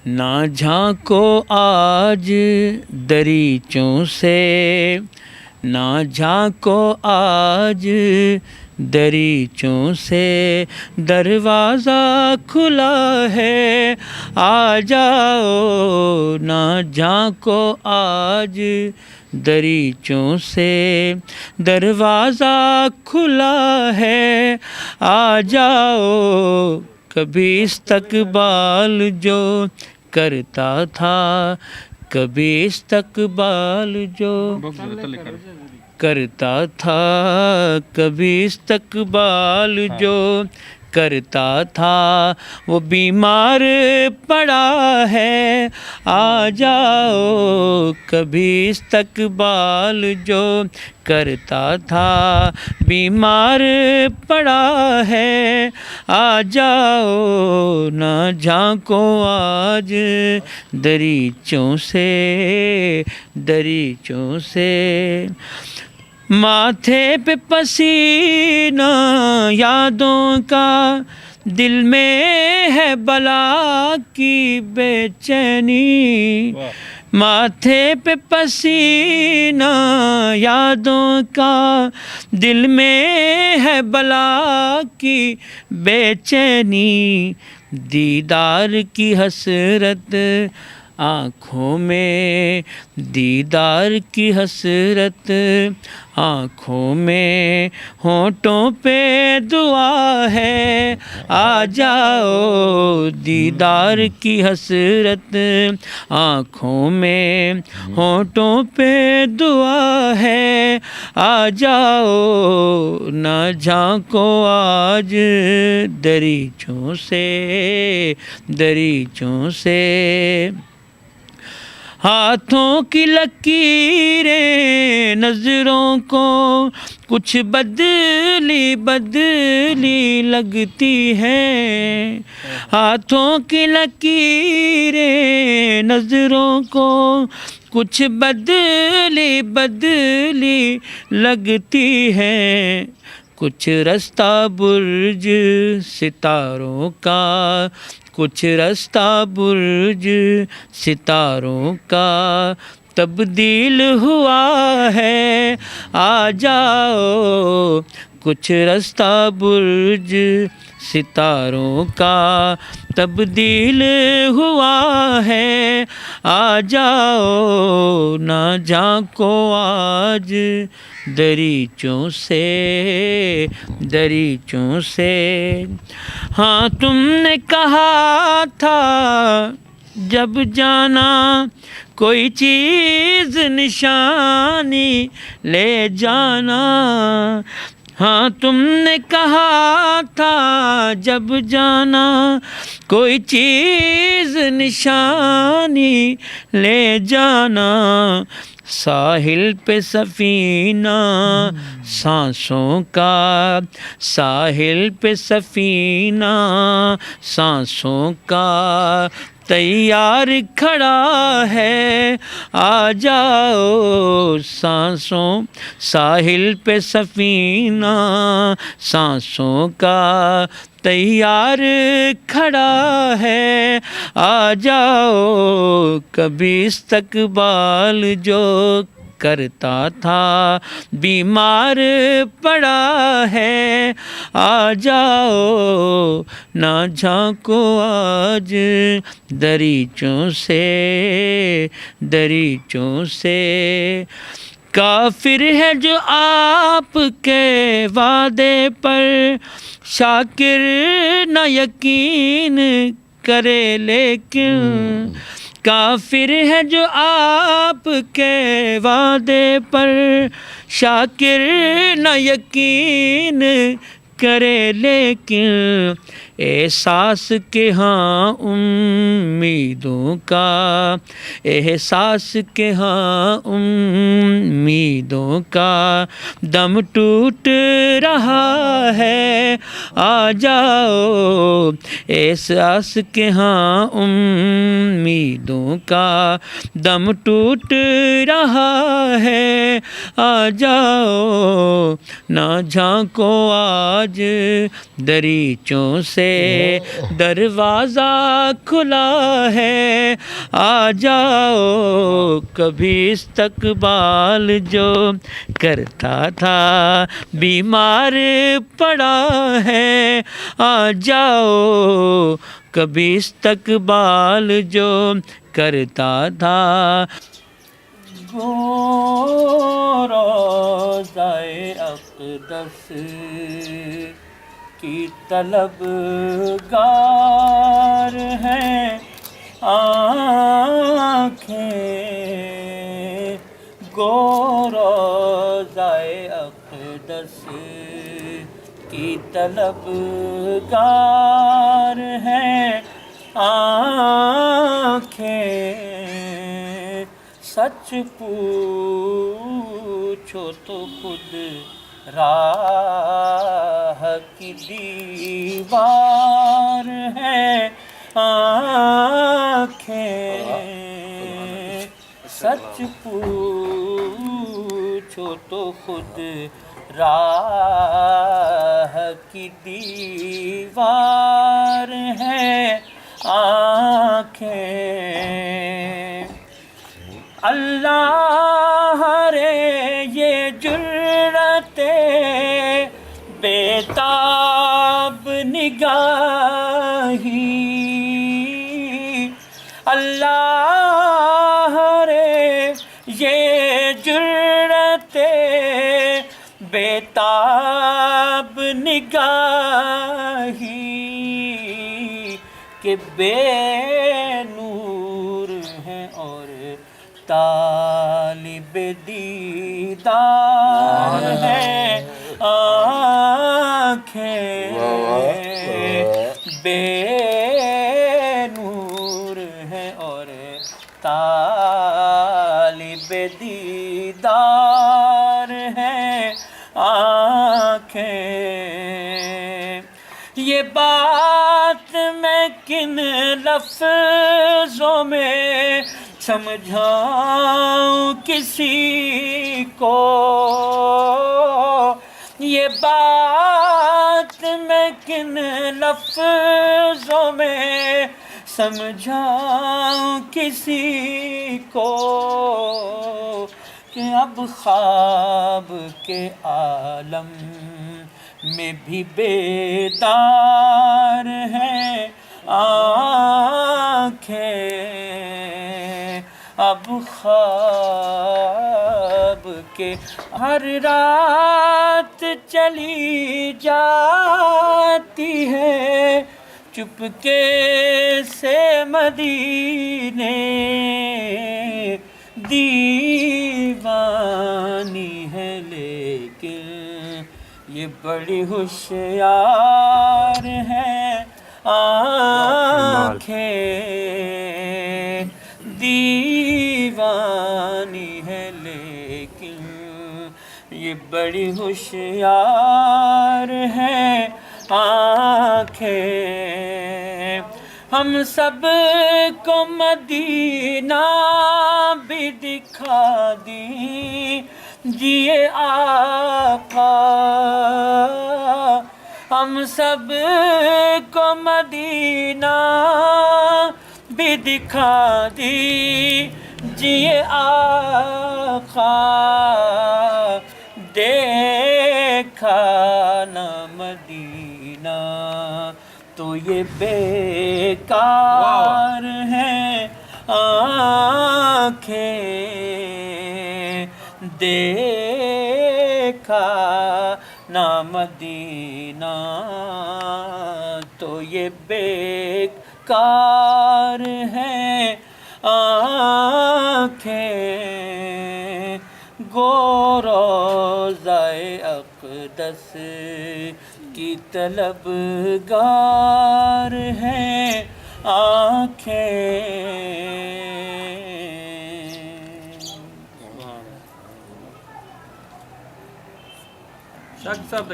نہ جھانکو آج دریچوں سے، نہ جھانکو آج دریچوں سے، دروازہ کھلا ہے آ جاؤ، نہ جھانکو آج دریچوں سے، دروازہ کھلا ہے آ جاؤ، کبھی استقبال جو کرتا تھا، کبھی استقبال جو کرتا تھا، کبھی استقبال جو کرتا تھا، وہ بیمار پڑا ہے آ جاؤ، کبھی استقبال جو کرتا تھا، بیمار پڑا ہے آ جاؤ، نہ جھانکو آج دریچوں سے، دریچوں سے، ماتھے پہ پسینہ یادوں کا، دل میں ہے بلا کی بے چینی، ماتھے پہ پسینہ یادوں کا، دل میں ہے بلا کی بے چینی، دیدار کی حسرت آنکھوں میں، دیدار کی حسرت آنکھوں میں، ہونٹوں پہ دعا ہے آ جاؤ، دیدار کی حسرت آنکھوں میں، ہونٹوں پہ دعا ہے آ جاؤ، نہ جھانکو آج دریچوں سے، دریچوں سے، ہاتھوں کی لکیریں نظروں کو کچھ بدلی بدلی لگتی ہیں، ہاتھوں کی لکیریں نظروں کو کچھ بدلی بدلی لگتی ہیں، کچھ رستہ برج ستاروں کا، کچھ رستہ برج ستاروں کا تبدیل ہوا ہے آ جاؤ، کچھ رستہ برج ستاروں کا تبدیل ہوا ہے آ جاؤ، نہ جھانکو آج دریچوں سے، دریچوں سے، ہاں تم نے کہا تھا جب جانا کوئی چیز نشانی لے جانا، ہاں تم نے کہا تھا جب جانا کوئی چیز نشانی لے جانا، ساحل پہ سفینہ سانسوں کا، ساحل پہ سفینہ سانسوں کا تیار کھڑا ہے آ جاؤ، سانسوں، ساحل پہ سفینہ سانسوں کا تیار کھڑا ہے آ جاؤ، کبھی استقبال جو کرتا تھا، بیمار پڑا ہے آ جاؤ، نہ جھانکو آج دریچوں سے، دریچوں سے، کافر ہے جو آپ کے وعدے پر شاکر نہ یقین کرے، لیکن کافر ہے جو آپ کے وعدے پر شاکر نہ یقین کرے، لیکن احساس کے ہاں امیدوں کا، احساس کے ہاں امیدوں کا دم ٹوٹ رہا ہے آ جاؤ، احساس کے ہاں امیدوں کا دم ٹوٹ رہا ہے آ جاؤ، نہ جھانکو آج دریچوں سے، سے دروازہ کھلا ہے، آ جاؤ کبھی استقبال جو کرتا تھا بیمار پڑا ہے، آ جاؤ کبھی استقبال جو کرتا تھا۔ گو روضہ اقدس کی طلب گار ہیں آنکھیں، گو روضہ اقدس کی طلب گار ہیں آنکھیں، سچ پوچھو تو خود راہ کی دیوار ہے آنکھیں، سچ پوچھو تو خود راہ کی دیوار ہے آنکھیں۔ اللہ رے یہ جرأت بیتاب نگاہی، اللہ رے یہ جرأت بیتاب نگاہی کہ بے نور ہیں اور طالب دیدار ہے آنکھیں، بے نور ہے اور طالب دیدار ہے آنکھیں۔ یہ بات میں کن لفظوں میں سمجھاؤں کسی کو، یہ بات میں کن لفظوں میں سمجھاؤں کسی کو کہ اب خواب کے عالم میں بھی بیدار ہیں آنکھیں، اب خواب کے ہر رات چلی جاتی ہے چپکے سے مدینے، دیوانی ہے لیکن یہ بڑی ہوشیار ہے آنکھیں، دیوانی ہے لیکن یہ بڑی ہوشیار ہے آنکھیں۔ ہم سب کو مدینہ بھی دکھا دیجیے آقا، ہم سب کو مدینہ بھی دکھا دیجیے آقا، دیکھا نہ مدینہ تو یہ بیکار ہیں آنکھیں، دیکھا نہ مدینہ تو یہ بیکار ہیں آنکھیں، گو روضہ اقدس کی طلب گار ہیں آنکھیں۔ شاک صاحب